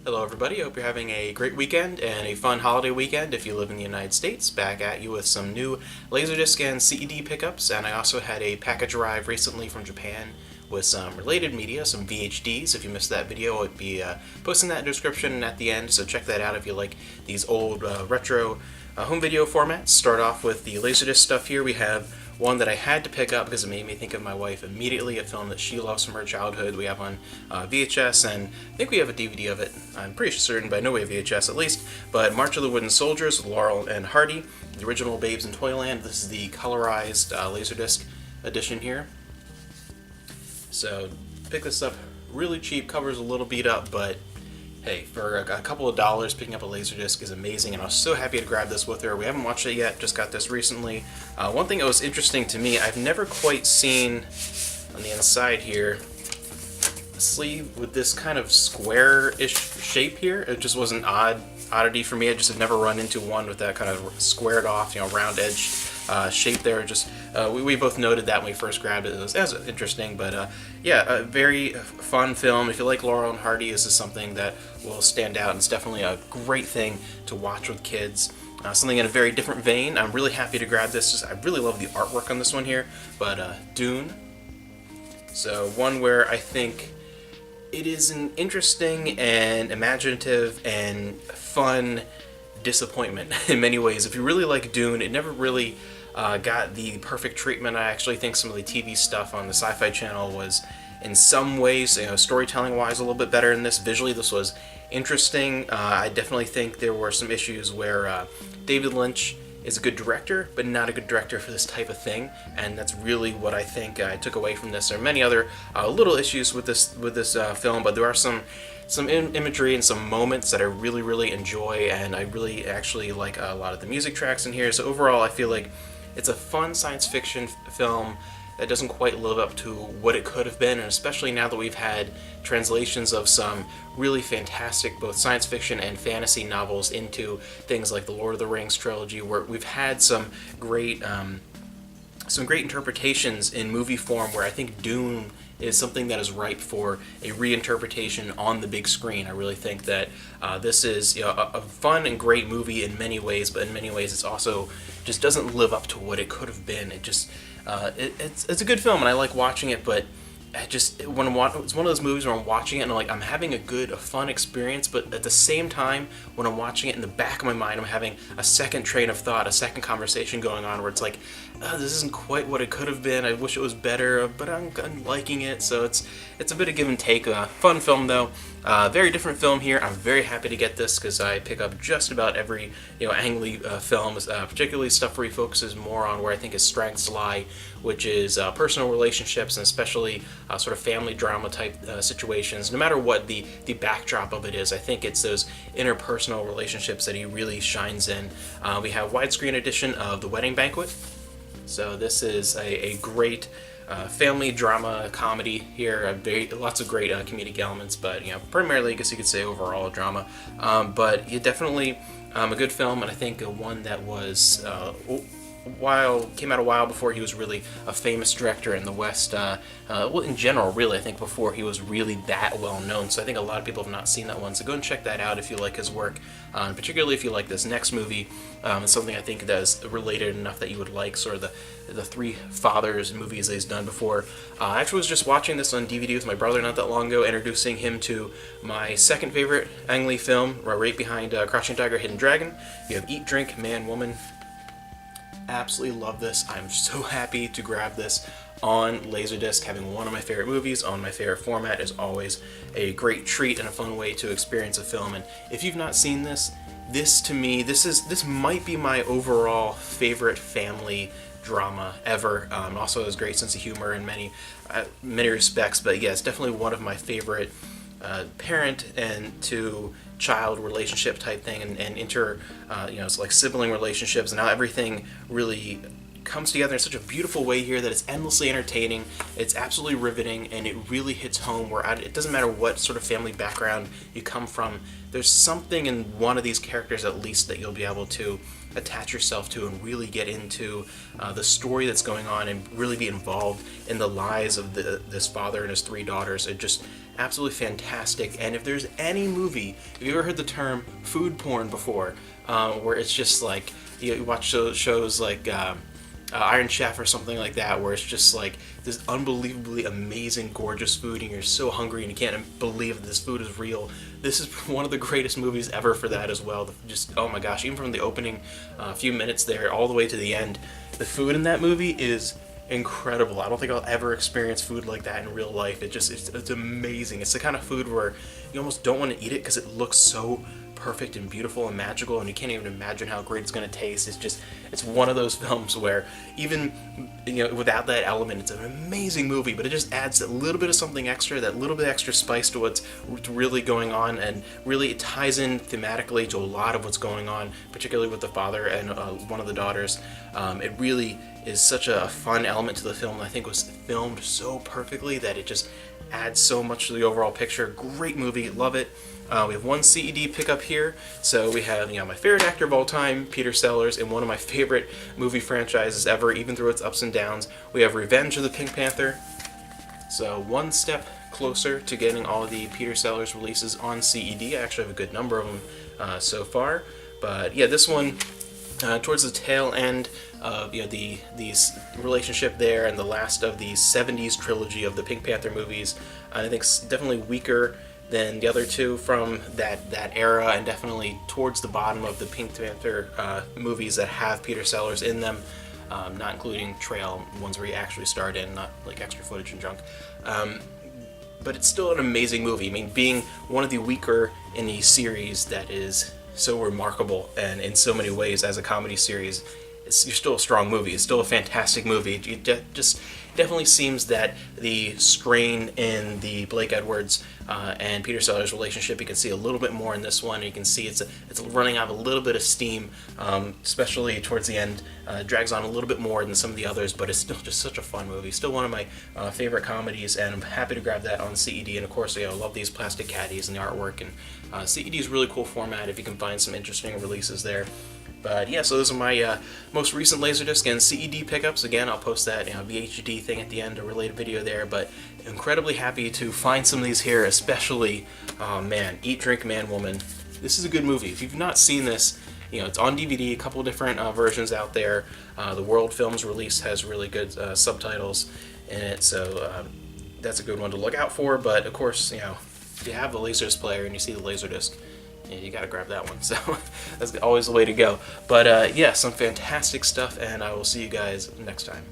Hello everybody, hope you're having a great weekend and a fun holiday weekend if you live in the United States. Back at you with some new LaserDisc and CED pickups, and I also had a package arrive recently from Japan with some related media, some VHDs. If you missed that video, I'd be posting that in the description at the end, so check that out if you like these old retro home video formats. Start off with the LaserDisc stuff here. We have one that I had to pick up because it made me think of my wife immediately, a film that she loves from her childhood. We have on VHS, and I think we have a DVD of it. I'm pretty certain, but I know we have VHS at least. But March of the Wooden Soldiers with Laurel and Hardy, the original Babes in Toyland. This is the colorized LaserDisc edition here. So pick this up really cheap, cover's a little beat up, but hey, for a couple of dollars, picking up a LaserDisc is amazing, and I was so happy to grab this with her. We haven't watched it yet, just got this recently. One thing that was interesting to me, I've never quite seen on the inside here, a sleeve with this kind of square-ish shape here. It just was an oddity for me. I just have never run into one with that kind of squared off, round edge shape there. Just we both noted that when we first grabbed it. It was interesting, but yeah, a very fun film. If you like Laurel and Hardy, this is something that will stand out, and it's definitely a great thing to watch with kids. Something in a very different vein. I'm really happy to grab this. I really love the artwork on this one here, but Dune. So one where I think it is an interesting and imaginative and fun disappointment in many ways. If you really like Dune, it never really got the perfect treatment. I actually think some of the TV stuff on the Sci-Fi Channel was, in some ways, storytelling-wise, a little bit better than this. Visually, this was interesting. I definitely think there were some issues where David Lynch is a good director, but not a good director for this type of thing, and that's really what I think I took away from this. There are many other little issues with this film, but there are some imagery and some moments that I really enjoy, and I really actually like a lot of the music tracks in here. So overall, I feel like it's a fun science fiction film that doesn't quite live up to what it could have been, and especially now that we've had translations of some really fantastic both science fiction and fantasy novels into things like the Lord of the Rings trilogy, where we've had some great interpretations in movie form, where I think Dune is something that is ripe for a reinterpretation on the big screen. I really think that this is a fun and great movie in many ways, but in many ways it's also just doesn't live up to what it could have been. It just it's a good film, and I like watching it, but it's one of those movies where I'm watching it and I'm having a fun experience, but at the same time, when I'm watching it, in the back of my mind, I'm having a second train of thought, a second conversation going on, where it's like, this isn't quite what it could have been. I wish it was better, but I'm liking it. So it's a bit of give and take. Fun film though. Very different film here. I'm very happy to get this because I pick up just about every Ang Lee film, particularly stuff where he focuses more on where I think his strengths lie, which is personal relationships, and especially sort of family drama type situations. No matter what the backdrop of it is, I think it's those interpersonal relationships that he really shines in. We have widescreen edition of The Wedding Banquet. So this is a great family drama comedy here. Lots of great comedic elements, but primarily, I guess you could say overall a drama. But it definitely a good film, and I think one that was came out a while before he was really a famous director in the West. Well, in general, really, I think before he was really that well known. So I think a lot of people have not seen that one. So go and check that out if you like his work, particularly if you like this next movie. It's something I think that is related enough that you would like, sort of the Three Fathers movies that he's done before. I actually was just watching this on DVD with my brother not that long ago, introducing him to my second favorite Ang Lee film, right behind Crouching Tiger, Hidden Dragon. You have Eat, Drink, Man, Woman. Absolutely love this. I'm so happy to grab this on LaserDisc. Having one of my favorite movies on my favorite format is always a great treat and a fun way to experience a film. And if you've not seen this to me, this might be my overall favorite family drama ever. Also has great sense of humor in many respects, but yeah, it's definitely one of my favorite parent and to child relationship type thing, and it's like sibling relationships, and how everything really comes together in such a beautiful way here that it's endlessly entertaining. It's absolutely riveting, and it really hits home where it doesn't matter what sort of family background you come from, there's something in one of these characters at least that you'll be able to attach yourself to and really get into the story that's going on and really be involved in the lives of this father and his three daughters. absolutely fantastic. And if there's any movie, have you ever heard the term food porn before, where it's just like, you watch shows like Iron Chef or something like that, where it's just like this unbelievably amazing, gorgeous food, and you're so hungry and you can't believe that this food is real. This is one of the greatest movies ever for that as well. Just, oh my gosh, even from the opening few minutes there all the way to the end, the food in that movie is incredible. I don't think I'll ever experience food like that in real life. It's amazing. It's the kind of food where you almost don't want to eat it because it looks so perfect and beautiful and magical, and you can't even imagine how great it's going to taste. It's one of those films where even without that element, it's an amazing movie, but it just adds a little bit of something extra, that little bit extra spice to what's really going on, and really it ties in thematically to a lot of what's going on, particularly with the father and one of the daughters. It really is such a fun element to the film, and I think was filmed so perfectly that it just adds so much to the overall picture. Great movie, love it. We have one CED pickup here. So we have my favorite actor of all time, Peter Sellers, in one of my favorite movie franchises ever, even through its ups and downs. We have Revenge of the Pink Panther. So one step closer to getting all the Peter Sellers releases on CED. I actually have a good number of them so far. But yeah, this one, towards the tail end of the relationship there, and the last of the 70s trilogy of the Pink Panther movies, I think it's definitely weaker than the other two from that era, and definitely towards the bottom of the Pink Panther movies that have Peter Sellers in them, not including Trail, ones where he actually starred in, not like extra footage and junk. But it's still an amazing movie. I mean, being one of the weaker in a series that is so remarkable and in so many ways as a comedy series, you're still a strong movie. It's still a fantastic movie. It just definitely seems that the strain in the Blake Edwards and Peter Sellers relationship, you can see a little bit more in this one. You can see it's running out of a little bit of steam, especially towards the end. Drags on a little bit more than some of the others, but it's still just such a fun movie. Still one of my favorite comedies, and I'm happy to grab that on CED. And of course, I love these plastic caddies and the artwork. And CED is a really cool format if you can find some interesting releases there. But yeah, so those are my most recent LaserDisc and CED pickups. Again, I'll post that VHD thing at the end, a related video there. But incredibly happy to find some of these here, especially, man, Eat, Drink, Man, Woman. This is a good movie. If you've not seen this, it's on DVD, a couple different versions out there. The World Films release has really good subtitles in it, so that's a good one to look out for. But of course, if you have the LaserDisc player and you see the LaserDisc, you gotta grab that one. So that's always the way to go. But yeah, some fantastic stuff, and I will see you guys next time.